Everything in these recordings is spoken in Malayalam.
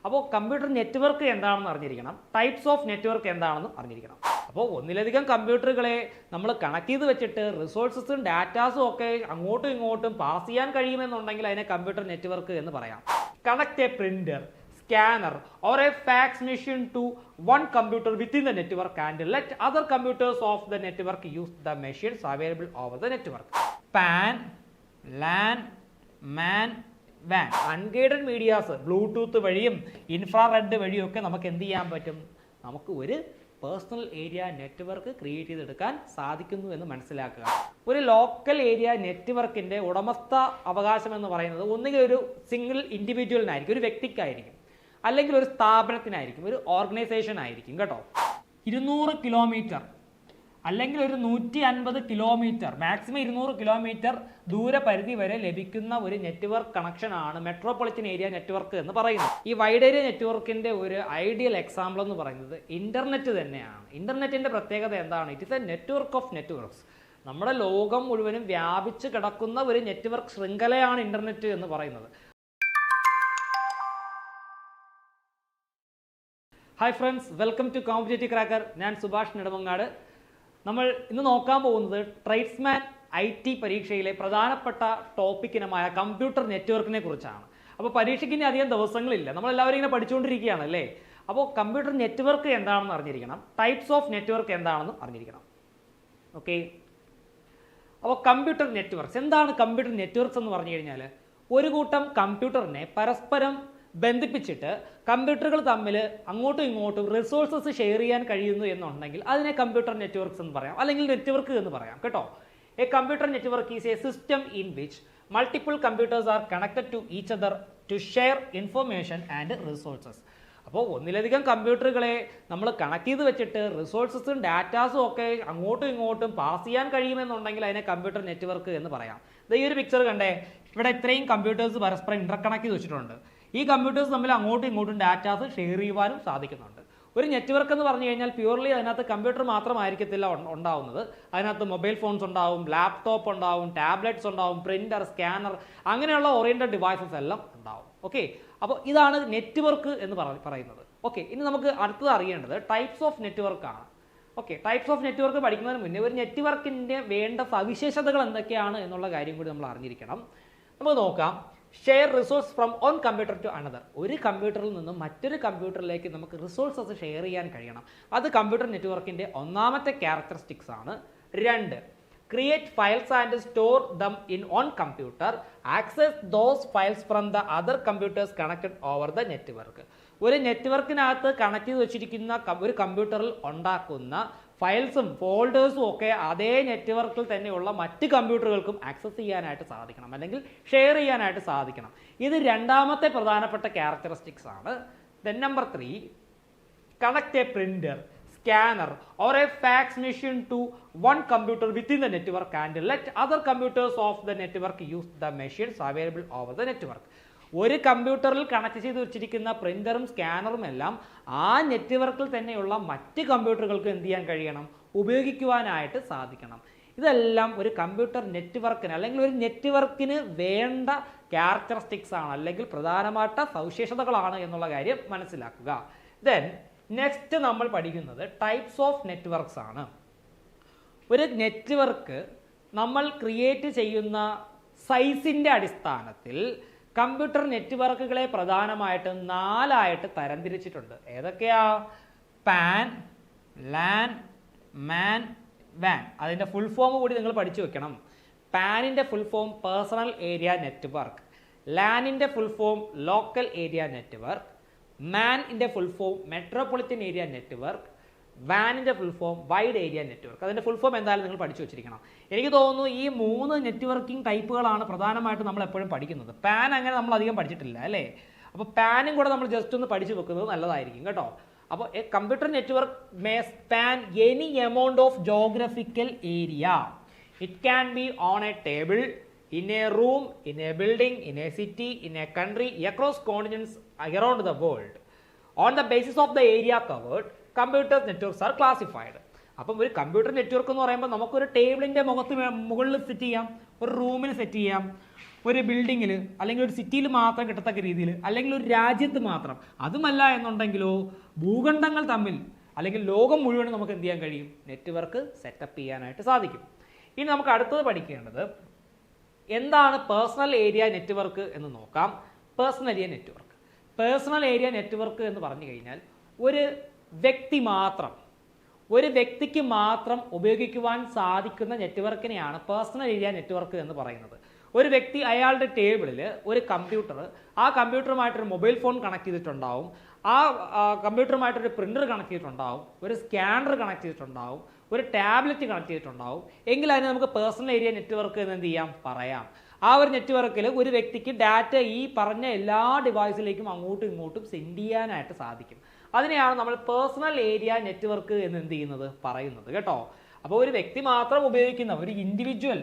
അപ്പോൾ കമ്പ്യൂട്ടർ നെറ്റ്വർക്ക് എന്താണെന്ന് അറിഞ്ഞിരിക്കണം, ടൈപ്സ് ഓഫ് നെറ്റ്വർക്ക് എന്താണെന്ന് അറിഞ്ഞിരിക്കണം. അപ്പോൾ ഒന്നിലധികം കമ്പ്യൂട്ടറുകളെ നമ്മൾ കണക്ട് ചെയ്ത് വെച്ചിട്ട് റിസോഴ്സസും ഡാറ്റാസും ഒക്കെ അങ്ങോട്ടും ഇങ്ങോട്ടും പാസ് ചെയ്യാൻ കഴിയുമെന്നുണ്ടെങ്കിൽ അതിനെ കമ്പ്യൂട്ടർ നെറ്റ്വർക്ക് എന്ന് പറയാം. Connect A printer, scanner or a fax machine to one computer within the network and let other computers of the network use the machines available over the network. PAN, LAN, MAN, WAN. Unguided medias Bluetooth വഴിയും ഇൻഫ്രാറെഡ് വഴിയും ഒക്കെ നമുക്ക് എന്ത് ചെയ്യാൻ പറ്റും? നമുക്ക് ഒരു പേഴ്സണൽ ഏരിയ നെറ്റ്വർക്ക് ക്രിയേറ്റ് ചെയ്തെടുക്കാൻ സാധിക്കുന്നു എന്ന് മനസ്സിലാക്കുക. ഒരു ലോക്കൽ ഏരിയ നെറ്റ്വർക്കിന്റെ ഉടമസ്ഥ അവകാശം എന്ന് പറയുന്നത് ഒന്നുകിൽ ഒരു സിംഗിൾ ഇൻഡിവിജ്വലിനായിരിക്കും, ഒരു വ്യക്തിക്കായിരിക്കും, അല്ലെങ്കിൽ ഒരു സ്ഥാപനത്തിനായിരിക്കും, ഒരു ഓർഗനൈസേഷൻ ആയിരിക്കും കേട്ടോ. 200 കിലോമീറ്റർ അല്ലെങ്കിൽ ഒരു 150 കിലോമീറ്റർ, മാക്സിമം 200 കിലോമീറ്റർ ദൂരപരിധി വരെ ലഭിക്കുന്ന ഒരു നെറ്റ്വർക്ക് കണക്ഷനാണ് മെട്രോപൊളിറ്റൻ ഏരിയ നെറ്റ്വർക്ക് എന്ന് പറയുന്നത്. ഈ വൈഡ് ഏരിയ നെറ്റ്വർക്കിന്റെ ഒരു ഐഡിയൽ എക്സാമ്പിൾ എന്ന് പറയുന്നത് ഇന്റർനെറ്റ് തന്നെയാണ്. ഇന്റർനെറ്റിന്റെ പ്രത്യേകത എന്താണ്? It is A network of networks. നമ്മുടെ ലോകം മുഴുവനും വ്യാപിച്ച് കിടക്കുന്ന ഒരു നെറ്റ്വർക്ക് ശൃംഖലയാണ് ഇന്റർനെറ്റ് എന്ന് പറയുന്നത്. Hi friends, welcome to competitive cracker. ഞാൻ സുഭാഷ് നെടുമങ്ങാട്. നമ്മൾ ഇന്ന് നോക്കാൻ പോകുന്നത് ട്രേഡ്സ്മാൻ IT പരീക്ഷയിലെ പ്രധാനപ്പെട്ട ടോപ്പിക്കിനമായ കമ്പ്യൂട്ടർ നെറ്റ്വർക്കിനെ കുറിച്ചാണ്. അപ്പോൾ പരീക്ഷയ്ക്ക് ഇനി അധികം ദിവസങ്ങളില്ല, നമ്മളെല്ലാവരും ഇങ്ങനെ പഠിച്ചുകൊണ്ടിരിക്കുകയാണ് അല്ലേ. അപ്പോൾ കമ്പ്യൂട്ടർ നെറ്റ്വർക്ക് എന്താണെന്ന് അറിഞ്ഞിരിക്കണം, ടൈപ്സ് ഓഫ് നെറ്റ്വർക്ക് എന്താണെന്ന് അറിഞ്ഞിരിക്കണം. ഓക്കെ, അപ്പോൾ കമ്പ്യൂട്ടർ നെറ്റ്വർക്ക്സ് എന്താണ്? കമ്പ്യൂട്ടർ നെറ്റ്വർക്ക്സ് എന്ന് പറഞ്ഞു കഴിഞ്ഞാൽ ഒരു കൂട്ടം കമ്പ്യൂട്ടറിനെ പരസ്പരം ബന്ധിപ്പിച്ചിട്ട് കമ്പ്യൂട്ടറുകൾ തമ്മിൽ അങ്ങോട്ടും ഇങ്ങോട്ടും റിസോഴ്സസ് ഷെയർ ചെയ്യാൻ കഴിയുന്നു എന്നുണ്ടെങ്കിൽ അതിനെ കമ്പ്യൂട്ടർ നെറ്റ്വർക്ക്സ് എന്ന് പറയാം, അല്ലെങ്കിൽ നെറ്റ്വർക്ക് എന്ന് പറയാം കേട്ടോ. A computer network is a system in which multiple computers are connected to each other to share information and resources. അപ്പോൾ ഒന്നിലധികം കമ്പ്യൂട്ടറുകളെ നമ്മൾ കണക്ട് ചെയ്ത് വെച്ചിട്ട് റിസോഴ്സസും ഡാറ്റാസും ഒക്കെ അങ്ങോട്ടും ഇങ്ങോട്ടും പാസ് ചെയ്യാൻ കഴിയുമെന്നുണ്ടെങ്കിൽ അതിനെ കമ്പ്യൂട്ടർ നെറ്റ്വർക്ക് എന്ന് പറയാം. ഈ ഒരു പിക്ചർ കണ്ടേ, ഇവിടെ ഇത്രയും കമ്പ്യൂട്ടേഴ്സ് പരസ്പരം ഇന്റർകണക്ട് ചെയ്ത് വെച്ചിട്ടുണ്ട്. ഈ കമ്പ്യൂട്ടേഴ്സ് തമ്മിൽ അങ്ങോട്ടും ഇങ്ങോട്ടും ഡാറ്റാസ് ഷെയർ ചെയ്യുവാനും സാധിക്കുന്നുണ്ട്. ഒരു നെറ്റ്വർക്ക് എന്ന് പറഞ്ഞു കഴിഞ്ഞാൽ പ്യൂർലി അതിനകത്ത് കമ്പ്യൂട്ടർ മാത്രമായിരിക്കത്തില്ല ഉണ്ടാവുന്നത്. അതിനകത്ത് മൊബൈൽ ഫോൺസ് ഉണ്ടാവും, ലാപ്ടോപ്പ് ഉണ്ടാവും, ടാബ്ലറ്റ്സ് ഉണ്ടാവും, പ്രിന്റർ, സ്കാനർ, അങ്ങനെയുള്ള ഓറിയന്റഡ് ഡിവൈസസ് എല്ലാം ഉണ്ടാവും. ഓക്കെ, അപ്പോൾ ഇതാണ് നെറ്റ്വർക്ക് എന്ന് പറയുന്നത്. ഓക്കെ, ഇനി നമുക്ക് അടുത്തത് അറിയേണ്ടത് ടൈപ്സ് ഓഫ് നെറ്റ്വർക്ക് ആണ്. ഓക്കെ, ടൈപ്സ് ഓഫ് നെറ്റ്വർക്ക് പഠിക്കുന്നതിന് മുന്നേ ഒരു നെറ്റ്വർക്കിന്റെ വേണ്ട സവിശേഷതകൾ എന്തൊക്കെയാണ് എന്നുള്ള കാര്യം കൂടി നമ്മൾ അറിഞ്ഞിരിക്കണം. നമുക്ക് നോക്കാം. Share resource from one computer to another. ഒരു കമ്പ്യൂട്ടറിൽ നിന്നും മറ്റൊരു കമ്പ്യൂട്ടറിലേക്ക് നമുക്ക് റിസോഴ്സസ് ഷെയർ ചെയ്യാൻ കഴിയണം. അത് കമ്പ്യൂട്ടർ നെറ്റ്വർക്കിന്റെ ഒന്നാമത്തെ ക്യാരക്ടറിസ്റ്റിക്സ് ആണ്. 2, create files and store them in on computer, access those files from the other computers connected over the network. ഒരു നെറ്റ്വർക്കിനകത്ത് കണക്ട് ചെയ്ത് വെച്ചിരിക്കുന്ന ഒരു കമ്പ്യൂട്ടറിൽ ഉണ്ടാക്കുന്ന ഫയൽസും ഫോൾഡേഴ്സും ഒക്കെ അതേ നെറ്റ്വർക്കിൽ തന്നെയുള്ള മറ്റ് കമ്പ്യൂട്ടറുകൾക്കും ആക്സസ് ചെയ്യാനായിട്ട് സാധിക്കണം, അല്ലെങ്കിൽ ഷെയർ ചെയ്യാനായിട്ട് സാധിക്കണം. ഇത് രണ്ടാമത്തെ പ്രധാനപ്പെട്ട ക്യാരക്ടറിസ്റ്റിക്സ് ആണ്. Then number 3, connect A printer, scanner or a fax machine to one computer within the network and let other computers of the network use the machines available over the network. ഒരു കമ്പ്യൂട്ടറിൽ കണക്ട് ചെയ്ത് വെച്ചിരിക്കുന്ന പ്രിന്ററും സ്കാനറും എല്ലാം ആ നെറ്റ്വർക്കിൽ തന്നെയുള്ള മറ്റ് കമ്പ്യൂട്ടറുകൾക്ക് എന്ത് ചെയ്യാൻ കഴിയണം? ഉപയോഗിക്കുവാനായിട്ട് സാധിക്കണം. ഇതെല്ലാം ഒരു കമ്പ്യൂട്ടർ നെറ്റ്വർക്കിന് അല്ലെങ്കിൽ ഒരു നെറ്റ്വർക്കിന് വേണ്ട ക്യാരക്ടറിസ്റ്റിക്സ് ആണ്, അല്ലെങ്കിൽ പ്രധാനപ്പെട്ട സവിശേഷതകളാണ് എന്നുള്ള കാര്യം മനസ്സിലാക്കുക. ദെൻ നെക്സ്റ്റ് നമ്മൾ പഠിക്കുന്നത് ടൈപ്സ് ഓഫ് നെറ്റ്വർക്ക്സ് ആണ്. ഒരു നെറ്റ്വർക്ക് നമ്മൾ ക്രിയേറ്റ് ചെയ്യുന്ന സൈസിന്റെ അടിസ്ഥാനത്തിൽ കമ്പ്യൂട്ടർ നെറ്റ്വർക്കുകളെ പ്രധാനമായിട്ട് 4 തരംതിരിച്ചിട്ടുണ്ട്. ഏതൊക്കെയാ? പാൻ, ലാൻ, മാൻ, വാൻ. അതിന്റെ ഫുൾ ഫോം കൂടി നിങ്ങൾ പഠിച്ചു വെക്കണം. പാനിന്റെ full form personal area network, ലാനിന്റെ full form local area network, മാനിന്റെ full form metropolitan area network, വാനിന്റെ full form wide area network. അതിന്റെ ഫുൾ ഫോം എന്തായാലും നിങ്ങൾ പഠിച്ചു വെച്ചിരിക്കണം. എനിക്ക് തോന്നുന്നു ഈ 3 നെറ്റ്വർക്കിംഗ് ടൈപ്പുകളാണ് പ്രധാനമായിട്ട് നമ്മൾ എപ്പോഴും പഠിക്കുന്നത്. പാൻ അങ്ങനെ നമ്മൾ അധികം പഠിച്ചിട്ടില്ല അല്ലേ. അപ്പോൾ പാനും കൂടെ നമ്മൾ ജസ്റ്റ് ഒന്ന് പഠിച്ചു വെക്കുന്നത് നല്ലതായിരിക്കും കേട്ടോ. അപ്പോൾ A computer network may span any amount of geographical area. It can be on A table, in a room, in a building, in a city, in a country, across continents around the world. On the basis of the area covered, computer networks are classified. അപ്പം ഒരു കമ്പ്യൂട്ടർ നെറ്റ്വർക്ക് എന്ന് പറയുമ്പോൾ നമുക്കൊരു ടേബിളിന്റെ മുകളിൽ സെറ്റ് ചെയ്യാം, ഒരു റൂമിൽ സെറ്റ് ചെയ്യാം, ഒരു ബിൽഡിങ്ങിൽ അല്ലെങ്കിൽ ഒരു സിറ്റിയിൽ മാത്രം കിട്ടത്തക്ക രീതിയിൽ അല്ലെങ്കിൽ ഒരു രാജ്യത്ത് മാത്രം, അതുമല്ല എന്നുണ്ടെങ്കിലോ ഭൂഖണ്ഡങ്ങൾ തമ്മിൽ അല്ലെങ്കിൽ ലോകം മുഴുവൻ നമുക്ക് എന്ത് ചെയ്യാൻ കഴിയും? നെറ്റ്വർക്ക് സെറ്റപ്പ് ചെയ്യാനായിട്ട് സാധിക്കും. ഇനി നമുക്ക് അടുത്തത് പഠിക്കേണ്ടത് എന്താണ് പേഴ്സണൽ ഏരിയ നെറ്റ്വർക്ക് എന്ന് നോക്കാം. പേഴ്സണൽ ഏരിയ നെറ്റ്വർക്ക് എന്ന് പറഞ്ഞു കഴിഞ്ഞാൽ ഒരു വ്യക്തിക്ക് മാത്രം ഉപയോഗിക്കുവാൻ സാധിക്കുന്ന നെറ്റ്വർക്കിനെയാണ് പേഴ്സണൽ ഏരിയ നെറ്റ്വർക്ക് എന്ന് പറയുന്നത്. ഒരു വ്യക്തി അയാളുടെ ടേബിളിൽ ഒരു കമ്പ്യൂട്ടർ, ആ കമ്പ്യൂട്ടറുമായിട്ടൊരു മൊബൈൽ ഫോൺ കണക്ട് ചെയ്തിട്ടുണ്ടാവും, ആ കമ്പ്യൂട്ടറുമായിട്ടൊരു പ്രിന്റർ കണക്ട് ചെയ്തിട്ടുണ്ടാവും, ഒരു സ്കാനർ കണക്ട് ചെയ്തിട്ടുണ്ടാവും, ഒരു ടാബ്ലറ്റ് കണക്ട് ചെയ്തിട്ടുണ്ടാവും. എങ്കിൽ അതിന് നമുക്ക് പേഴ്സണൽ ഏരിയ നെറ്റ്വർക്ക് എന്ന് എന്ത് ചെയ്യാം? പറയാം. ആ ഒരു നെറ്റ്വർക്കിൽ ഒരു വ്യക്തിക്ക് ഡാറ്റ ഈ പറഞ്ഞ എല്ലാ ഡിവൈസിലേക്കും അങ്ങോട്ടും ഇങ്ങോട്ടും സെൻഡ് ചെയ്യാനായിട്ട് സാധിക്കും. അതിനെയാണ് നമ്മൾ പേഴ്സണൽ ഏരിയ നെറ്റ്വർക്ക് എന്ന് എന്ത് ചെയ്യുന്നത്? പറയുന്നത് കേട്ടോ. അപ്പോൾ ഒരു വ്യക്തി മാത്രം ഉപയോഗിക്കുന്ന ഒരു ഇൻഡിവിജ്വൽ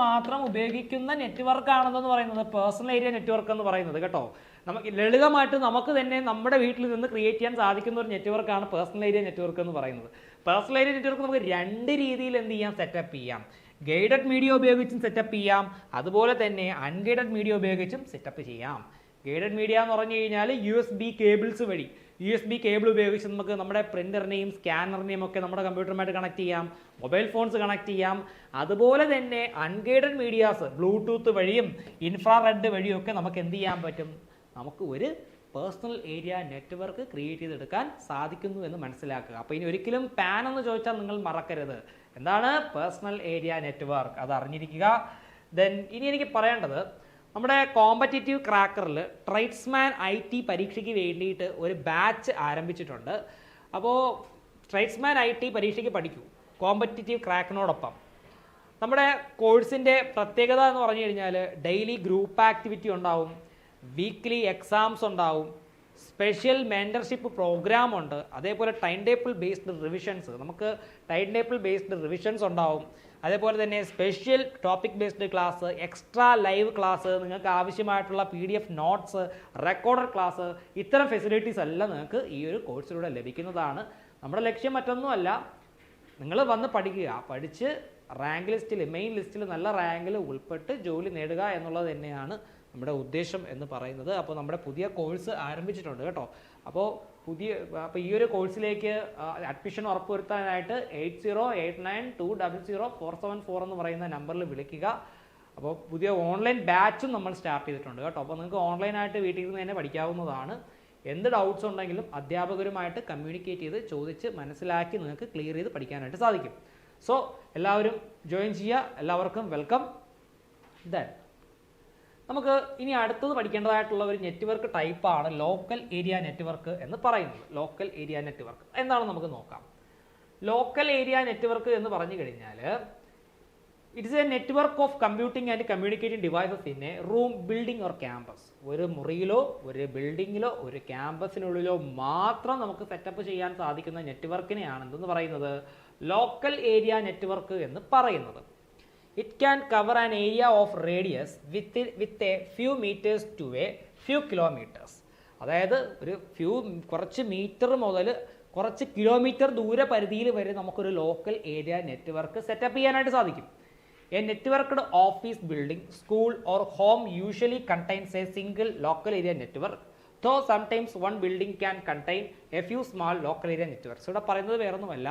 മാത്രം ഉപയോഗിക്കുന്ന നെറ്റ്വർക്ക് ആണെന്ന് പറയുന്നത് പേഴ്സണൽ ഏരിയ നെറ്റ്വർക്ക് എന്ന് പറയുന്നത് കേട്ടോ. നമുക്ക് ലളിതമായിട്ട് നമുക്ക് തന്നെ നമ്മുടെ വീട്ടിൽ നിന്ന് ക്രിയേറ്റ് ചെയ്യാൻ സാധിക്കുന്ന ഒരു നെറ്റ്വർക്കാണ് പേഴ്സണൽ ഏരിയ നെറ്റ്വർക്ക് എന്ന് പറയുന്നത്. പേഴ്സണൽ ഏരിയ നെറ്റ്വർക്ക് നമുക്ക് രണ്ട് രീതിയിൽ എന്ത് ചെയ്യാം? സെറ്റപ്പ് ചെയ്യാം. ഗൈഡഡ് മീഡിയ ഉപയോഗിച്ചും സെറ്റപ്പ് ചെയ്യാം, അതുപോലെ തന്നെ അൺഗൈഡഡ് മീഡിയ ഉപയോഗിച്ചും സെറ്റപ്പ് ചെയ്യാം. ഗൈഡഡ് മീഡിയ എന്ന് പറഞ്ഞു കഴിഞ്ഞാൽ USB കേബിൾ ഉപയോഗിച്ച് നമുക്ക് നമ്മുടെ പ്രിന്ററിനെയും സ്കാനറിനെയും ഒക്കെ നമ്മുടെ കമ്പ്യൂട്ടറുമായിട്ട് കണക്ട് ചെയ്യാം, മൊബൈൽ ഫോൺസ് കണക്ട് ചെയ്യാം. അതുപോലെ തന്നെ അൺഗൈഡഡ് മീഡിയാസ് ബ്ലൂടൂത്ത് വഴിയും ഇൻഫ്രാറെഡ് വഴിയും ഒക്കെ നമുക്ക് എന്ത് ചെയ്യാൻ പറ്റും? നമുക്ക് ഒരു പേഴ്സണൽ ഏരിയ നെറ്റ്വർക്ക് ക്രിയേറ്റ് ചെയ്തെടുക്കാൻ സാധിക്കുന്നു എന്ന് മനസ്സിലാക്കുക. അപ്പോൾ ഇനി ഒരിക്കലും പാൻ എന്ന് ചോദിച്ചാൽ നിങ്ങൾ മറക്കരുത്. എന്താണ് പേഴ്സണൽ ഏരിയ നെറ്റ്വർക്ക്? അത് അറിഞ്ഞിരിക്കുക. ദെൻ ഇനി എനിക്ക് പറയേണ്ടത് നമ്മുടെ കോമ്പറ്റേറ്റീവ് ക്രാക്കറിൽ ട്രൈഡ്സ്മാൻ IT പരീക്ഷയ്ക്ക് വേണ്ടിയിട്ട് ഒരു ബാച്ച് ആരംഭിച്ചിട്ടുണ്ട്. അപ്പോൾ ട്രൈഡ്സ്മാൻ IT പരീക്ഷയ്ക്ക് പഠിക്കൂ കോമ്പറ്റേറ്റീവ് ക്രാക്കിനോടൊപ്പം. നമ്മുടെ കോഴ്സിൻ്റെ പ്രത്യേകത എന്ന് പറഞ്ഞു കഴിഞ്ഞാൽ ഡെയിലി ഗ്രൂപ്പ് ആക്ടിവിറ്റി ഉണ്ടാവും, വീക്ക്ലി എക്സാംസ് ഉണ്ടാവും, സ്പെഷ്യൽ മെൻറ്റർഷിപ്പ് പ്രോഗ്രാം ഉണ്ട്, അതേപോലെ ടൈം ടേബിൾ ബേസ്ഡ് റിവിഷൻസ്, നമുക്ക് ടൈം ടേബിൾ ബേസ്ഡ് റിവിഷൻസ് ഉണ്ടാവും, അതേപോലെ തന്നെ special topic based class, extra live class, നിങ്ങൾക്ക് ആവശ്യമായിട്ടുള്ള PDF നോട്ട്സ്, റെക്കോർഡഡ് ക്ലാസ്, ഇത്തരം ഫെസിലിറ്റീസ് എല്ലാം നിങ്ങൾക്ക് ഈ ഒരു കോഴ്സിലൂടെ ലഭിക്കുന്നതാണ്. നമ്മുടെ ലക്ഷ്യം മറ്റൊന്നുമല്ല, നിങ്ങൾ വന്ന് പഠിക്കുക, പഠിച്ച് റാങ്ക് ലിസ്റ്റിൽ മെയിൻ ലിസ്റ്റിൽ നല്ല റാങ്കിൽ ഉൾപ്പെട്ട് ജോലി നേടുക എന്നുള്ളത് തന്നെയാണ് നമ്മുടെ ഉദ്ദേശം എന്ന് പറയുന്നത്. അപ്പോൾ നമ്മുടെ പുതിയ കോഴ്സ് ആരംഭിച്ചിട്ടുണ്ട് കേട്ടോ. അപ്പോൾ ഈ ഒരു കോഴ്സിലേക്ക് അഡ്മിഷൻ ഉറപ്പുവരുത്താനായിട്ട് 8089200474 എന്ന് പറയുന്ന നമ്പറിൽ വിളിക്കുക. അപ്പോൾ പുതിയ ഓൺലൈൻ ബാച്ചും നമ്മൾ സ്റ്റാർട്ട് ചെയ്തിട്ടുണ്ട് കേട്ടോ. അപ്പോൾ നിങ്ങൾക്ക് ഓൺലൈനായിട്ട് വീട്ടിൽ നിന്ന് തന്നെ പഠിക്കാവുന്നതാണ്. എന്ത് ഡൗട്ട്സ് ഉണ്ടെങ്കിലും അധ്യാപകരുമായിട്ട് കമ്മ്യൂണിക്കേറ്റ് ചെയ്ത് ചോദിച്ച് മനസ്സിലാക്കി നിങ്ങൾക്ക് ക്ലിയർ ചെയ്ത് പഠിക്കാനായിട്ട് സാധിക്കും. സോ എല്ലാവരും ജോയിൻ ചെയ്യുക. എല്ലാവർക്കും വെൽക്കം. ദെൻ നമുക്ക് ഇനി അടുത്തത് പഠിക്കേണ്ടതായിട്ടുള്ള ഒരു നെറ്റ്വർക്ക് ടൈപ്പാണ് ലോക്കൽ ഏരിയ നെറ്റ്വർക്ക് എന്ന് പറയുന്നത്. ലോക്കൽ ഏരിയ നെറ്റ്വർക്ക് എന്താണെന്ന് നമുക്ക് നോക്കാം. ലോക്കൽ ഏരിയ നെറ്റ്വർക്ക് എന്ന് പറഞ്ഞു കഴിഞ്ഞാൽ it's A network of computing and communicating devices in A room, building or campus. ഒരു മുറിയിലോ ഒരു ബിൽഡിങ്ങിലോ ഒരു ക്യാമ്പസിനുള്ളിലോ മാത്രം നമുക്ക് സെറ്റപ്പ് ചെയ്യാൻ സാധിക്കുന്ന നെറ്റ്വർക്കിനെയാണ് എന്തെന്ന് പറയുന്നത്? ലോക്കൽ ഏരിയ നെറ്റ്വർക്ക് എന്ന് പറയുന്നത്. It can cover an area of radius with a few meters to a few kilometers. അതായത് ഒരു കുറച്ച് മീറ്റർ മുതൽ കുറച്ച് കിലോമീറ്റർ ദൂര പരിധിയിൽ വരെ നമുക്കൊരു ലോക്കൽ ഏരിയ നെറ്റ്വർക്ക് സെറ്റപ്പ് ചെയ്യാനായിട്ട് സാധിക്കും. A networked office building, school or home usually contains A single local area network, though sometimes one building can contain a few small local area networks. ഇവിടെ പറയുന്നത് വേറൊന്നുമല്ല,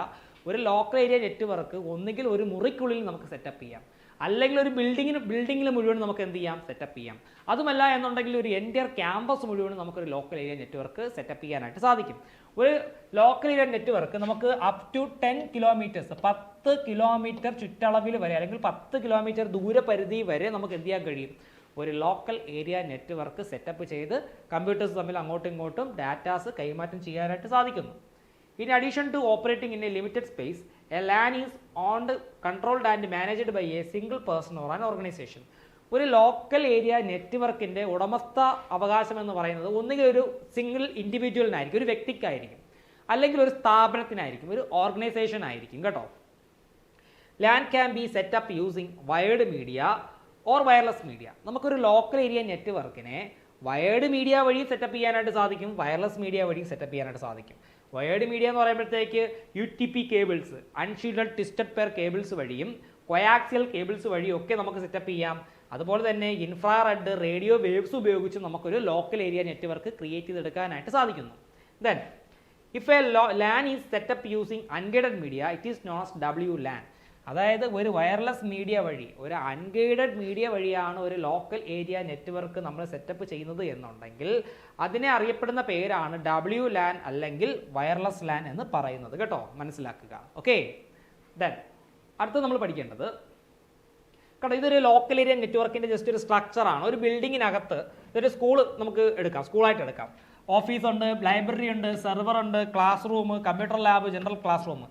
ഒരു ലോക്കൽ ഏരിയ നെറ്റ്വർക്ക് ഒന്നുകിൽ ഒരു മുറിക്കുള്ളിൽ നമുക്ക് സെറ്റപ്പ് ചെയ്യാം, അല്ലെങ്കിൽ ഒരു ബിൽഡിങ്ങിൽ മുഴുവൻ നമുക്ക് എന്ത് ചെയ്യാം? സെറ്റപ്പ് ചെയ്യാം. അതുമല്ല എന്നുണ്ടെങ്കിൽ ഒരു എൻറ്റയർ ക്യാമ്പസ് മുഴുവൻ നമുക്കൊരു ലോക്കൽ ഏരിയ നെറ്റ്വർക്ക് സെറ്റപ്പ് ചെയ്യാനായിട്ട് സാധിക്കും. ഒരു ലോക്കൽ ഏരിയ നെറ്റ്വർക്ക് നമുക്ക് അപ് ടു 10 കിലോമീറ്റേഴ്സ് 10 കിലോമീറ്റർ ചുറ്റളവിൽ വരെ അല്ലെങ്കിൽ 10 കിലോമീറ്റർ ദൂരപരിധി വരെ നമുക്ക് എന്ത് ചെയ്യാൻ കഴിയും? ഒരു ലോക്കൽ ഏരിയ നെറ്റ്വർക്ക് സെറ്റപ്പ് ചെയ്ത് കമ്പ്യൂട്ടേഴ്സ് തമ്മിൽ അങ്ങോട്ടും ഇങ്ങോട്ടും ഡാറ്റാസ് കൈമാറ്റം ചെയ്യാനായിട്ട് സാധിക്കുന്നു. In addition to operating in a limited space, a LAN is owned, controlled and managed by a single person or an organization. ഒരു ലോക്കൽ ഏരിയ നെറ്റ്വർക്കിൻ്റെ ഉടമസ്ഥ അവകാശം എന്ന് പറയുന്നത് ഒന്നുകിൽ ഒരു സിംഗിൾ ഇൻഡിവിജ്വലിനായിരിക്കും, ഒരു വ്യക്തിക്കായിരിക്കും, അല്ലെങ്കിൽ ഒരു സ്ഥാപനത്തിനായിരിക്കും, ഒരു ഓർഗനൈസേഷൻ ആയിരിക്കും കേട്ടോ. LAN can be set up using wired media or wireless media. നമുക്കൊരു ലോക്കൽ ഏരിയ നെറ്റ്വർക്കിനെ വയേർഡ് മീഡിയ വഴി സെറ്റപ്പ് ചെയ്യാനായിട്ട് സാധിക്കും, വയർലെസ് മീഡിയ വഴി സെറ്റപ്പ് ചെയ്യാനായിട്ട് സാധിക്കും. വയേർഡ് മീഡിയ എന്ന് പറയുമ്പോഴത്തേക്ക് UTP cables, unshielded twisted pair cables വഴിയും കൊയാക്സിയൽ കേബിൾസ് വഴിയും ഒക്കെ നമുക്ക് സെറ്റപ്പ് ചെയ്യാം. അതുപോലെ തന്നെ ഇൻഫ്രാറെഡ്, റേഡിയോ വേവ്സ് ഉപയോഗിച്ച് നമുക്കൊരു ലോക്കൽ ഏരിയ നെറ്റ്വർക്ക് ക്രിയേറ്റ് ചെയ്തെടുക്കാനായിട്ട് സാധിക്കുന്നു. Then if A LAN is setup using unguided media, it is known as WLAN. അതായത് ഒരു വയർലെസ് മീഡിയ വഴി, ഒരു അൺഗൈഡഡ് മീഡിയ വഴിയാണ് ഒരു ലോക്കൽ ഏരിയ നെറ്റ്വർക്ക് നമ്മൾ സെറ്റപ്പ് ചെയ്യുന്നത് എന്നുണ്ടെങ്കിൽ അതിനെ അറിയപ്പെടുന്ന പേരാണ് WLAN അല്ലെങ്കിൽ വയർലെസ് LAN എന്ന് പറയുന്നത് കേട്ടോ, മനസ്സിലാക്കുക. ഓക്കെ, ദെൻ അടുത്ത് നമ്മൾ പഠിക്കേണ്ടത്, കാരണം ഇതൊരു ലോക്കൽ ഏരിയ നെറ്റ്വർക്കിന്റെ ജസ്റ്റ് ഒരു സ്ട്രക്ചറാണ്. ഒരു ബിൽഡിങ്ങിനകത്ത് ഇതൊരു സ്കൂൾ നമുക്ക് എടുക്കാം, സ്കൂളായിട്ട് എടുക്കാം. ഓഫീസ് ഉണ്ട്, ലൈബ്രറി ഉണ്ട്, സെർവർ ഉണ്ട്, class room, computer lab, general class room,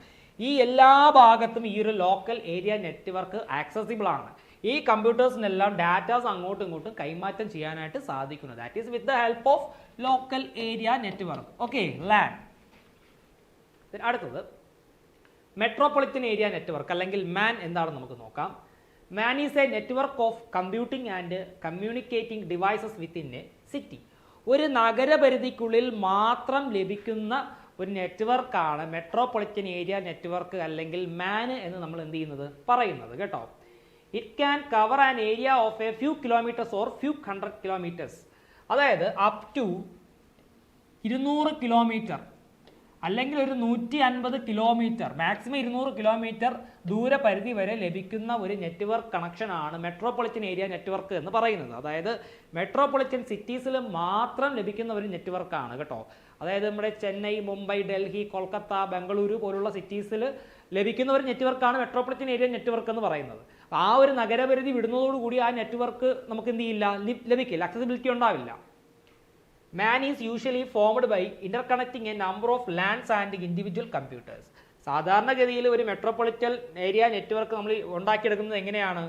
ഈ എല്ലാ ഭാഗത്തും ഈ ഒരു ലോക്കൽ ഏരിയ നെറ്റ്വർക്ക് ആക്സസിബിൾ ആണ്. ഈ കമ്പ്യൂട്ടേഴ്സിനെല്ലാം ഡാറ്റാസ് അങ്ങോട്ടും ഇങ്ങോട്ടും കൈമാറ്റം ചെയ്യാനായിട്ട് സാധിക്കുന്നു. That is with the help of local area network. Okay, LAN. അടുത്തത് മെട്രോപൊളിറ്റൻ ഏരിയ നെറ്റ്വർക്ക് അല്ലെങ്കിൽ MAN എന്താണെന്ന് നമുക്ക് നോക്കാം. MAN is A network of computing and communicating devices within A city. ഒരു നഗരപരിധിക്കുള്ളിൽ മാത്രം ലഭിക്കുന്ന ഒരു നെറ്റ്വർക്കാണ് മെട്രോപൊളിറ്റൻ ഏരിയ നെറ്റ്വർക്ക് അല്ലെങ്കിൽ MAN എന്ന് നമ്മൾ എന്ത് ചെയ്യുന്നത് പറയുന്നത് കേട്ടോ. It can cover an area of A few kilometres or few 100 kilometres. അതായത് അപ് ടു 200 കിലോമീറ്റർ അല്ലെങ്കിൽ ഒരു 150 കിലോമീറ്റർ, മാക്സിമം 200 കിലോമീറ്റർ ദൂരപരിധി വരെ ലഭിക്കുന്ന ഒരു നെറ്റ്വർക്ക് കണക്ഷനാണ് മെട്രോപൊളിറ്റൻ ഏരിയ നെറ്റ്വർക്ക് എന്ന് പറയുന്നത്. അതായത് മെട്രോപൊളിറ്റൻ സിറ്റീസിൽ മാത്രം ലഭിക്കുന്ന ഒരു നെറ്റ്വർക്കാണ് കേട്ടോ. അതായത് നമ്മുടെ ചെന്നൈ, മുംബൈ, ഡൽഹി, കൊൽക്കത്ത, ബംഗളൂരു പോലുള്ള സിറ്റീസിൽ ലഭിക്കുന്ന ഒരു നെറ്റ്വർക്കാണ് മെട്രോപൊളിറ്റൻ ഏരിയ നെറ്റ്വർക്ക് എന്ന് പറയുന്നത്. ആ ഒരു നഗരപരിധി വിടുന്നതോടുകൂടി ആ നെറ്റ്വർക്ക് നമുക്ക് എന്ത് ചെയ്യില്ല, ലഭിക്കില്ല, അക്സസിബിലിറ്റി ഉണ്ടാവില്ല. MAN is usually formed by interconnecting a number of LANs and individual computers. സാധാരണഗതിയിൽ ഒരു മെട്രോപൊളിറ്റൻ ഏരിയ നെറ്റ്വർക്ക് നമ്മൾ ഉണ്ടാക്കിയെടുക്കുന്നത് എങ്ങനെയാണ്?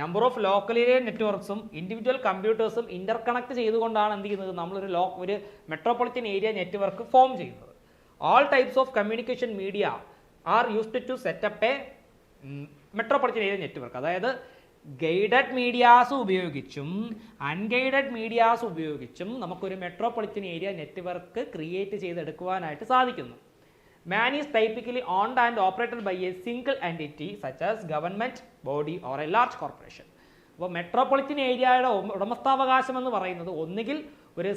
നമ്പർ ഓഫ് ലോക്കൽ ഏരിയ നെറ്റ്വർക്ക്സും ഇൻഡിവിജ്വൽ കമ്പ്യൂട്ടേഴ്സും ഇന്റർകണക്ട് ചെയ്തുകൊണ്ടാണ് എന്ത് ചെയ്യുന്നത്, നമ്മളൊരു ഒരു മെട്രോപൊളിറ്റൻ ഏരിയ നെറ്റ്വർക്ക് ഫോം ചെയ്യുന്നത്. All types of communication media are used to set up a metropolitan area network. അതായത് ഗൈഡഡ് മീഡിയാസ് ഉപയോഗിച്ചും അൺഗൈഡഡ് മീഡിയാസ് ഉപയോഗിച്ചും നമുക്കൊരു മെട്രോപൊളിറ്റൻ ഏരിയ നെറ്റ്വർക്ക് ക്രിയേറ്റ് ചെയ്തെടുക്കുവാനായിട്ട് സാധിക്കുന്നു. MAN is typically owned and operated by a single entity such as government body or a large corporation. അപ്പോൾ മെട്രോപൊളിറ്റൻ ഏരിയയുടെ ഉടമസ്ഥാവകാശം എന്ന് പറയുന്നത് ഒന്നുകിൽ ഒരു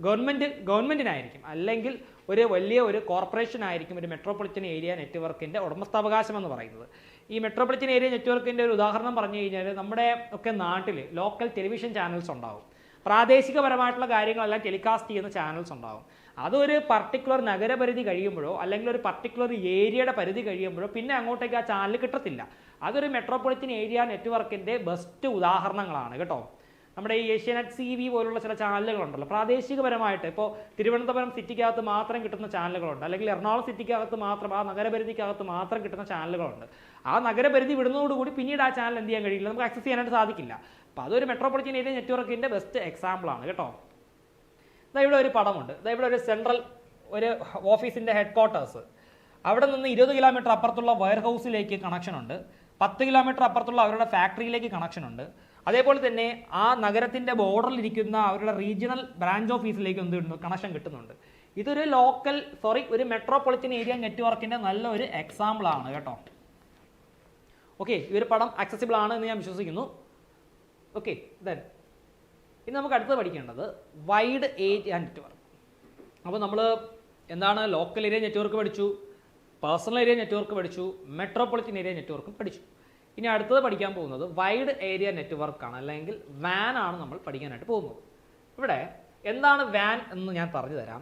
ഗവൺമെന്റിനായിരിക്കും അല്ലെങ്കിൽ ഒരു വലിയ ഒരു കോർപ്പറേഷൻ ആയിരിക്കും ഒരു മെട്രോപൊളിറ്റൻ ഏരിയ നെറ്റ്വർക്കിന്റെ ഉടമസ്ഥാവകാശം എന്ന് പറയുന്നത്. ഈ മെട്രോപൊളിറ്റൻ ഏരിയ നെറ്റ്വർക്കിന്റെ ഒരു ഉദാഹരണം പറഞ്ഞു കഴിഞ്ഞാൽ നമ്മുടെ ഒക്കെ നാട്ടിൽ ലോക്കൽ ടെലിവിഷൻ ചാനൽസ് ഉണ്ടാവും, പ്രാദേശികപരമായിട്ടുള്ള കാര്യങ്ങളെല്ലാം ടെലികാസ്റ്റ് ചെയ്യുന്ന ചാനൽസ് ഉണ്ടാവും. അതൊരു പർട്ടിക്കുലർ നഗരപരിധി കഴിയുമ്പോഴോ അല്ലെങ്കിൽ ഒരു പർട്ടിക്കുലർ ഏരിയയുടെ പരിധി കഴിയുമ്പോഴോ പിന്നെ അങ്ങോട്ടേക്ക് ആ ചാനൽ കിട്ടത്തില്ല. അതൊരു മെട്രോപൊളിറ്റൻ ഏരിയ നെറ്റ്വർക്കിന്റെ ബെസ്റ്റ് ഉദാഹരണങ്ങളാണ് കേട്ടോ. നമ്മുടെ ഈ ഏഷ്യാനെറ്റ് CV പോലുള്ള ചില ചാനലുകളുണ്ടല്ലോ, പ്രാദേശികപരമായിട്ട് ഇപ്പോൾ തിരുവനന്തപുരം സിറ്റിക്കകത്ത് മാത്രം കിട്ടുന്ന ചാനലുകളുണ്ട്, അല്ലെങ്കിൽ എറണാകുളം സിറ്റിക്കകത്ത് മാത്രം, ആ നഗരപരിധിക്കകത്ത് മാത്രം കിട്ടുന്ന ചാനലുകളുണ്ട്. ആ നഗരപരിധി വിടുന്നതോടുകൂടി പിന്നീട് ആ ചാനൽ എന്ത് ചെയ്യാൻ കഴിയില്ല, നമുക്ക് ആക്സസ് ചെയ്യാനായിട്ട് സാധിക്കില്ല. അപ്പോൾ അതൊരു മെട്രോപൊളിറ്റൻ ഏരിയ നെറ്റ്വർക്കിന്റെ ബെസ്റ്റ് എക്സാമ്പിൾ ആണ് കേട്ടോ. ഇവിടെ ഒരു പടമുണ്ട്, ഇവിടെ ഒരു സെൻട്രൽ ഒരു ഓഫീസിന്റെ ഹെഡ് ക്വാർട്ടേഴ്സ്, അവിടെ നിന്ന് 20 കിലോമീറ്റർ അപ്പുറത്തുള്ള വെയർ ഹൗസിലേക്ക് കണക്ഷൻ ഉണ്ട്, 10 കിലോമീറ്റർ അപ്പുറത്തുള്ള അവരുടെ ഫാക്ടറിയിലേക്ക് കണക്ഷൻ ഉണ്ട്. അതേപോലെ തന്നെ ആ നഗരത്തിന്റെ ബോർഡറിൽ ഇരിക്കുന്ന അവരുടെ റീജിയണൽ ബ്രാഞ്ച് ഓഫീസിലേക്ക് എന്തുണ്ട്, കണക്ഷൻ കിട്ടുന്നുണ്ട്. ഇതൊരു ഒരു മെട്രോപൊളിറ്റൻ ഏരിയ നെറ്റ്വർക്കിന്റെ നല്ലൊരു എക്സാമ്പിൾ ആണ് കേട്ടോ. ഓക്കെ, ഈ ഒരു പടം ആക്സസിബിൾ ആണ് എന്ന് ഞാൻ വിശ്വസിക്കുന്നു. ഓക്കെ, ദെൻ ഇനി നമുക്ക് അടുത്ത് പഠിക്കേണ്ടത് വൈഡ് ഏരിയ നെറ്റ്വർക്ക്. അപ്പോൾ നമ്മൾ എന്താണ് ലോക്കൽ ഏരിയ നെറ്റ്വർക്ക് പഠിച്ചു, പേഴ്സണൽ ഏരിയ നെറ്റ്വർക്ക് പഠിച്ചു, മെട്രോപൊളിറ്റൻ ഏരിയ നെറ്റ്വർക്കും പഠിച്ചു. ഇനി അടുത്തത് പഠിക്കാൻ പോകുന്നത് വൈഡ് ഏരിയ നെറ്റ്വർക്കാണ്, അല്ലെങ്കിൽ WAN ആണ് നമ്മൾ പഠിക്കാനായിട്ട് പോകുന്നത്. ഇവിടെ എന്താണ് WAN എന്ന് ഞാൻ പറഞ്ഞു തരാം.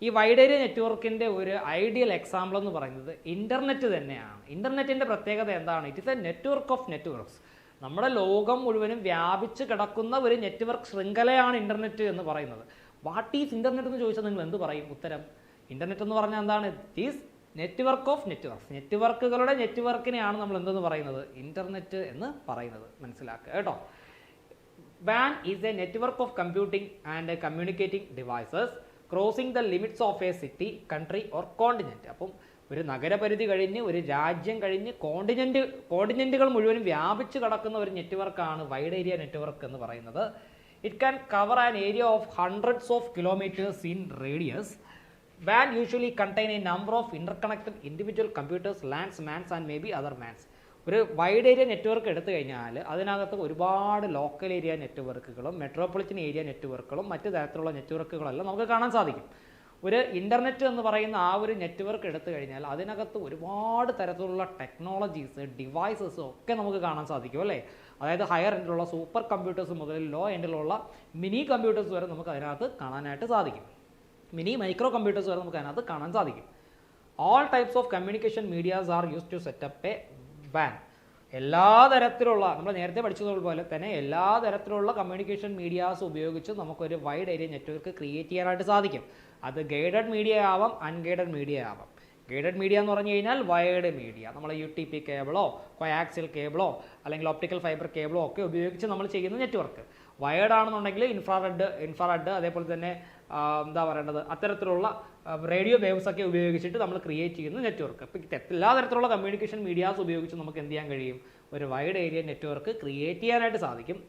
ഈ വൈഡ് ഏരിയ നെറ്റ്വർക്കിന്റെ ഒരു ഐഡിയൽ എക്സാമ്പിൾ എന്ന് പറയുന്നത് ഇന്റർനെറ്റ് തന്നെയാണ്. ഇന്റർനെറ്റിന്റെ പ്രത്യേകത എന്താണ്? It is A network of networks. നമ്മുടെ ലോകം മുഴുവനും വ്യാപിച്ച് കിടക്കുന്ന ഒരു നെറ്റ്വർക്ക് ശൃംഖലയാണ് ഇന്റർനെറ്റ് എന്ന് പറയുന്നത്. വാട്ട് ഈസ് ഇന്റർനെറ്റ് എന്ന് ചോദിച്ചാൽ നിങ്ങൾ എന്ത് പറയും? ഉത്തരം ഇന്റർനെറ്റ് എന്ന് പറഞ്ഞാൽ എന്താണ്? It is network of networks. നെറ്റ്വർക്കുകളുടെ നെറ്റ്വർക്കിനെയാണ് നമ്മൾ എന്തെന്ന് പറയുന്നത്? ഇന്റർനെറ്റ് എന്ന് പറയുന്നത്. മനസ്സിലാക്കുക കേട്ടോ. WAN is A network of computing and communicating devices crossing the limits of A city, country or continent. അപ്പം ഒരു നഗരപരിധി കഴിഞ്ഞ്, ഒരു രാജ്യം കഴിഞ്ഞ് കോണ്ടിനെന്റുകൾ മുഴുവനും വ്യാപിച്ച് കിടക്കുന്ന ഒരു നെറ്റ്വർക്കാണ് വൈഡ് ഏരിയ നെറ്റ്വർക്ക് എന്ന് പറയുന്നത്. It can cover an area of hundreds of kilometres in radius. WAN usually contain a number of interconnected individual computers, LANs, MANs and maybe other MANs. ഒരു വൈഡ് ഏരിയ നെറ്റ്വർക്ക് എടുത്തു കഴിഞ്ഞാൽ അതിനകത്ത് ഒരുപാട് ലോക്കൽ ഏരിയ നെറ്റ്വർക്കുകളും മെട്രോപൊളിറ്റൻ ഏരിയ നെറ്റ്വർക്കുകളും മറ്റു തരത്തിലുള്ള നെറ്റ്വർക്കുകളെല്ലാം നമുക്ക് കാണാൻ സാധിക്കും. ഒരു ഇൻ്റർനെറ്റ് എന്ന് പറയുന്ന ആ ഒരു നെറ്റ്വർക്ക് എടുത്തു കഴിഞ്ഞാൽ അതിനകത്ത് ഒരുപാട് തരത്തിലുള്ള ടെക്നോളജീസ് ഡിവൈസസ് ഒക്കെ നമുക്ക് കാണാൻ സാധിക്കും അല്ലേ. അതായത് ഹയർ എൻഡിലുള്ള സൂപ്പർ കമ്പ്യൂട്ടേഴ്സ് മുതൽ ലോ എൻഡിലുള്ള മിനി കമ്പ്യൂട്ടേഴ്സ് വരെ നമുക്ക് അതിനകത്ത് കാണാനായിട്ട് സാധിക്കും. മിനി മൈക്രോ കമ്പ്യൂട്ടേഴ്സ് വരെ നമുക്ക് അതിനകത്ത് കാണാൻ സാധിക്കും. All types of communication medias are use to set up a വാൻ. എല്ലാ തരത്തിലുള്ള നമ്മൾ നേരത്തെ പഠിച്ചതുപോലെ തന്നെ എല്ലാ തരത്തിലുള്ള കമ്മ്യൂണിക്കേഷൻ മീഡിയാസ് ഉപയോഗിച്ച് നമുക്കൊരു വൈഡ് ഏരിയ നെറ്റ്വർക്ക് ക്രിയേറ്റ് ചെയ്യാനായിട്ട് സാധിക്കും. അത് ഗൈഡഡ് മീഡിയ ആവാം, അൺഗൈഡഡ് മീഡിയ ആവാം. ഗൈഡഡ് മീഡിയ എന്ന് പറഞ്ഞു കഴിഞ്ഞാൽ വൈഡ് മീഡിയ, നമ്മൾ UTP കേബിളോ കോയാക്സിയൽ കേബിളോ അല്ലെങ്കിൽ ഓപ്റ്റിക്കൽ ഫൈബർ കേബിളോ ഒക്കെ ഉപയോഗിച്ച് നമ്മൾ ചെയ്യുന്ന നെറ്റ്വർക്ക്. വയേർഡ് ആണെന്നുണ്ടെങ്കിൽ ഇൻഫ്രാറെഡ് അതേപോലെ തന്നെ എന്താ പറയേണ്ടത് അത്തരത്തിലുള്ള റേഡിയോ വേവ്സ് ഒക്കെ ഉപയോഗിച്ചിട്ട് നമ്മൾ ക്രിയേറ്റ് ചെയ്യുന്ന നെറ്റ്വർക്ക്. ഇപ്പം എല്ലാ തരത്തിലുള്ള കമ്മ്യൂണിക്കേഷൻ മീഡിയാസ് ഉപയോഗിച്ച് നമുക്ക് എന്ത് ചെയ്യാൻ കഴിയും, ഒരു വൈഡ് ഏരിയ നെറ്റ്വർക്ക് ക്രിയേറ്റ് ചെയ്യാനായിട്ട് സാധിക്കും.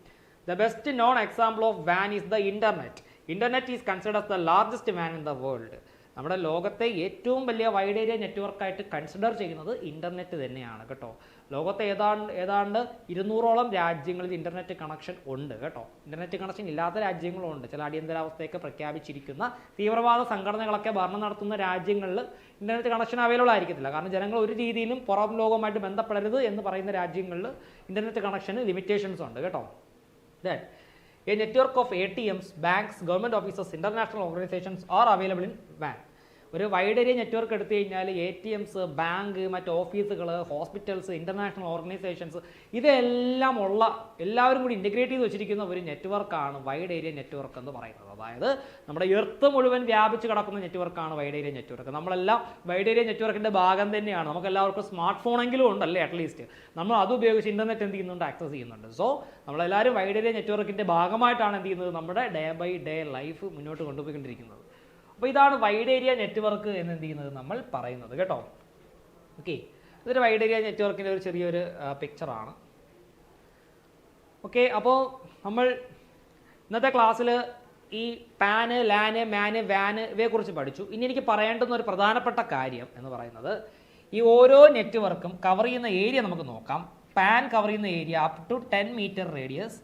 The best non example of van is the internet. Internet is considered as the largest van in the world. നമ്മുടെ ലോകത്തെ ഏറ്റവും വലിയ വൈഡ് ഏരിയ നെറ്റ്വർക്കായിട്ട് കൺസിഡർ ചെയ്യുന്നത് ഇൻ്റർനെറ്റ് തന്നെയാണ് കേട്ടോ. ലോകത്തെ ഏതാണ്ട് 200ഓളം രാജ്യങ്ങളിൽ ഇൻ്റർനെറ്റ് കണക്ഷൻ ഉണ്ട് കേട്ടോ. ഇൻ്റർനെറ്റ് കണക്ഷൻ ഇല്ലാത്ത രാജ്യങ്ങളും ഉണ്ട്. ചില അടിയന്തരാവസ്ഥയൊക്കെ പ്രഖ്യാപിച്ചിരിക്കുന്ന തീവ്രവാദ സംഘടനകളൊക്കെ ഭരണം നടത്തുന്ന രാജ്യങ്ങളിൽ ഇൻ്റർനെറ്റ് കണക്ഷൻ അവൈലബിൾ ആയിരിക്കത്തില്ല. കാരണം ജനങ്ങൾ ഒരു രീതിയിലും പുറം ലോകവുമായിട്ട് ബന്ധപ്പെടരുത് എന്ന് പറയുന്ന രാജ്യങ്ങളിൽ ഇൻ്റർനെറ്റ് കണക്ഷന് ലിമിറ്റേഷൻസ് ഉണ്ട് കേട്ടോ. A network of ATMs, banks, government offices, international organizations are available in WAN. ഒരു വൈഡ് ഏരിയ നെറ്റ്വർക്ക് എടുത്തു കഴിഞ്ഞാൽ ATMs, ബാങ്ക്, മറ്റ് ഓഫീസുകൾ, ഹോസ്പിറ്റൽസ്, ഇൻ്റർനാഷണൽ ഓർഗനൈസേഷൻസ് ഇതെല്ലാം ഉള്ള എല്ലാവരും കൂടി ഇൻ്റഗ്രേറ്റ് ചെയ്ത് വെച്ചിരിക്കുന്ന ഒരു നെറ്റ്വർക്കാണ് വൈഡ് ഏരിയ നെറ്റ്വർക്ക് എന്ന് പറയുന്നത്. അതായത് നമ്മുടെ എർത്ത് മുഴുവൻ വ്യാപിച്ച് കിടക്കുന്ന നെറ്റ്വർക്കാണ് വൈഡ് ഏരിയ നെറ്റ്വർക്ക്. നമ്മളെല്ലാം വൈഡ് ഏരിയ നെറ്റ്വർക്കിൻ്റെ ഭാഗം തന്നെയാണ്. നമുക്കെല്ലാവർക്കും സ്മാർട്ട് ഫോണെങ്കിലും ഉണ്ടല്ലേ അറ്റ്ലീസ്റ്റ്. നമ്മൾ അത് ഉപയോഗിച്ച് ഇൻ്റർനെറ്റ് എന്ത് ചെയ്യുന്നുണ്ട്, ആക്സസ് ചെയ്യുന്നുണ്ട്. സോ നമ്മളെല്ലാവരും വൈഡ് ഏരിയ നെറ്റ്വർക്കിൻ്റെ ഭാഗമായിട്ടാണ് എന്ത് ചെയ്യുന്നത്, നമ്മുടെ ഡേ ബൈ ഡേ ലൈഫ് മുന്നോട്ട് കൊണ്ടുപോയിക്കൊണ്ടിരിക്കുന്നത്. അപ്പോൾ ഇതാണ് വൈഡ് ഏരിയ നെറ്റ്വർക്ക് എന്ന് എന്ത് ചെയ്യുന്നത് നമ്മൾ പറയുന്നത് കേട്ടോ. ഓക്കെ, ഇതൊരു വൈഡ് ഏരിയ നെറ്റ്വർക്കിൻ്റെ ഒരു ചെറിയൊരു പിക്ചറാണ്. ഓക്കെ, അപ്പോൾ നമ്മൾ ഇന്നത്തെ ക്ലാസ്സിൽ ഈ പാന്, ലാന്, മാന്, വാന് ഇവയെക്കുറിച്ച് പഠിച്ചു. ഇനി എനിക്ക് പറയേണ്ടുന്ന ഒരു പ്രധാനപ്പെട്ട കാര്യം എന്ന് പറയുന്നത് ഈ ഓരോ നെറ്റ്വർക്കും കവർ ചെയ്യുന്ന ഏരിയ നമുക്ക് നോക്കാം. പാൻ കവർ ചെയ്യുന്ന area up to 10 metre radius.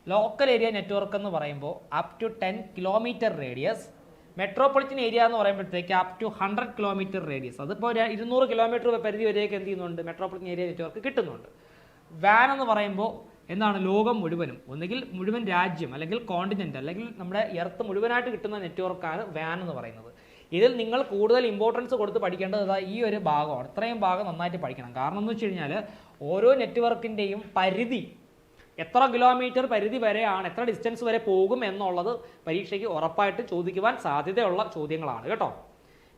Local area network എന്ന് പറയുമ്പോൾ up to 10 kilometre radius. Metropolitan area എന്ന് പറയുമ്പോഴത്തേക്ക് അപ് ടു 100 കിലോമീറ്റർ റേഡിയസ്. അതിപ്പോൾ 200 കിലോമീറ്റർ പരിധി വരെയൊക്കെ എന്ത് ചെയ്യുന്നുണ്ട്, മെട്രോപൊളിറ്റൻ ഏരിയ നെറ്റ്വർക്ക് കിട്ടുന്നുണ്ട്. വാൻ എന്ന് പറയുമ്പോൾ എന്താണ്, ലോകം മുഴുവനും, ഒന്നുകിൽ മുഴുവൻ രാജ്യം അല്ലെങ്കിൽ കോണ്ടിനെൻ്റ് അല്ലെങ്കിൽ നമ്മുടെ എർത്ത് മുഴുവനായിട്ട് കിട്ടുന്ന നെറ്റ്വർക്കാണ് വാൻ എന്ന് പറയുന്നത്. ഇതിൽ നിങ്ങൾ കൂടുതൽ ഇമ്പോർട്ടൻസ് കൊടുത്ത് പഠിക്കേണ്ടത് ഈ ഒരു ഭാഗമാണ്. ഇത്രയും ഭാഗം നന്നായിട്ട് പഠിക്കണം. കാരണം എന്ന് വെച്ച് കഴിഞ്ഞാൽ ഓരോ നെറ്റ്വർക്കിൻ്റെയും പരിധി എത്ര കിലോമീറ്റർ പരിധി വരെയാണ്, എത്ര ഡിസ്റ്റൻസ് വരെ പോകും എന്നുള്ളത് പരീക്ഷയ്ക്ക് ഉറപ്പായിട്ട് ചോദിക്കുവാൻ സാധ്യതയുള്ള ചോദ്യങ്ങളാണ് കേട്ടോ.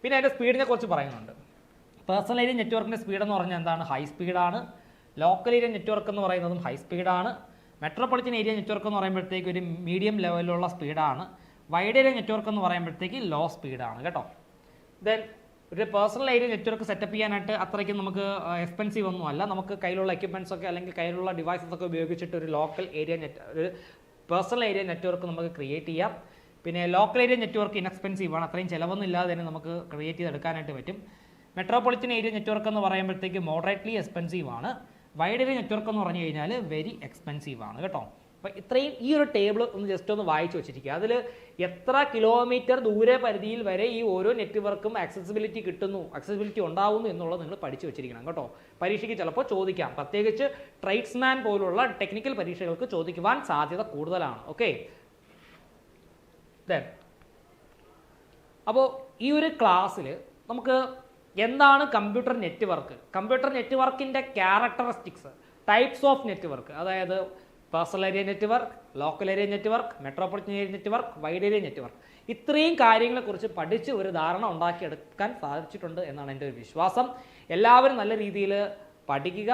പിന്നെ അതിൻ്റെ സ്പീഡിനെ കുറിച്ച് പറയുന്നുണ്ട്. പേഴ്സണൽ ഏരിയ നെറ്റ്വർക്കിൻ്റെ സ്പീഡ് എന്ന് പറഞ്ഞാൽ എന്താണ്, ഹൈ സ്പീഡാണ്. ലോക്കൽ ഏരിയ നെറ്റ്വർക്ക് എന്ന് പറയുന്നതും ഹൈ സ്പീഡാണ്. മെട്രോപൊളിറ്റൻ ഏരിയ നെറ്റ്വർക്ക് എന്ന് പറയുമ്പോഴത്തേക്ക് ഒരു മീഡിയം ലെവലിലുള്ള സ്പീഡാണ്. വൈഡ് ഏരിയ നെറ്റ്വർക്ക് എന്ന് പറയുമ്പോഴത്തേക്ക് ലോ സ്പീഡാണ് കേട്ടോ. ദെൻ ഒരു പേഴ്സണൽ ഏരിയ നെറ്റ്വർക്ക് സെറ്റപ്പ് ചെയ്യാനായിട്ട് അത്രയ്ക്കും നമുക്ക് എക്സ്പെൻസീവ് ഒന്നും അല്ല. നമുക്ക് കയ്യിലുള്ള എക്യുപ്മെൻറ്റ്സ് ഒക്കെ അല്ലെങ്കിൽ കയ്യിലുള്ള ഡിവൈസസ് ഒക്കെ ഉപയോഗിച്ചിട്ട് ഒരു ലോക്കൽ ഏരിയ ഒരു പേഴ്സണൽ ഏരിയ നെറ്റ്വർക്ക് നമുക്ക് ക്രിയേറ്റ് ചെയ്യാം. പിന്നെ ലോക്കൽ ഏരിയ നെറ്റ്വർക്ക് ഇൻഎക്സ്പെൻസീവ് ആണ്. അത്രയും ചിലവൊന്നും ഇല്ലാതെ തന്നെ നമുക്ക് ക്രിയേറ്റ് ചെയ്തെടുക്കാനായിട്ട് പറ്റും. മെട്രോപൊളിറ്റൻ ഏരിയ നെറ്റ്വർക്ക് എന്ന് പറയുമ്പോഴത്തേക്ക് മോഡറേറ്റ്ലി എക്സ്പെൻസീവ് ആണ്. വൈഡ് ഏരിയ നെറ്റ്വർക്ക് എന്ന് പറഞ്ഞു കഴിഞ്ഞാൽ വെരി എക്സ്പെൻസീവ് ആണ് കേട്ടോ. അപ്പോൾ ഇത്രയും ഈ ഒരു ടേബിൾ ഒന്ന് ജസ്റ്റ് ഒന്ന് വായിച്ചു വെച്ചിരിക്കുക. അതിൽ എത്ര കിലോമീറ്റർ ദൂരെ പരിധിയിൽ വരെ ഈ ഓരോ നെറ്റ്വർക്കും ആക്സസിബിലിറ്റി ഉണ്ടാവുന്നു എന്നുള്ളത് നിങ്ങൾ പഠിച്ചു വെച്ചിരിക്കണം കേട്ടോ. പരീക്ഷയ്ക്ക് ചിലപ്പോൾ ചോദിക്കാം. പ്രത്യേകിച്ച് ട്രേഡ്സ്മാൻ പോലുള്ള ടെക്നിക്കൽ പരീക്ഷകൾക്ക് ചോദിക്കുവാൻ സാധ്യത കൂടുതലാണ്. ഓക്കെ, അപ്പോൾ ഈ ഒരു ക്ലാസ്സിൽ നമുക്ക് എന്താണ് കമ്പ്യൂട്ടർ നെറ്റ്വർക്കിൻ്റെ ക്യാരക്ടറിസ്റ്റിക്സ്, ടൈപ്സ് ഓഫ് നെറ്റ്വർക്ക്, അതായത് personal area network, local area network, metropolitan area network, wide area network, ഇത്രയും കാര്യങ്ങളെക്കുറിച്ച് പഠിച്ച് ഒരു ധാരണ ഉണ്ടാക്കിയെടുക്കാൻ സാധിച്ചിട്ടുണ്ട് എന്നാണ് എൻ്റെ ഒരു വിശ്വാസം. എല്ലാവരും നല്ല രീതിയിൽ പഠിക്കുക.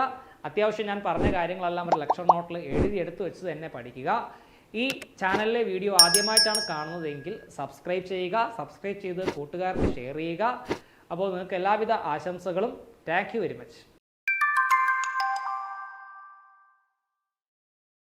അത്യാവശ്യം ഞാൻ പറഞ്ഞ കാര്യങ്ങളെല്ലാം ഒരു ലെക്ചർ നോട്ടിൽ എഴുതിയെടുത്ത് വെച്ച് തന്നെ പഠിക്കുക. ഈ ചാനലിലെ വീഡിയോ ആദ്യമായിട്ടാണ് കാണുന്നതെങ്കിൽ സബ്സ്ക്രൈബ് ചെയ്യുക. സബ്സ്ക്രൈബ് ചെയ്ത് കൂട്ടുകാർക്ക് ഷെയർ ചെയ്യുക. അപ്പോൾ നിങ്ങൾക്ക് എല്ലാവിധ ആശംസകളും. Thank you very much.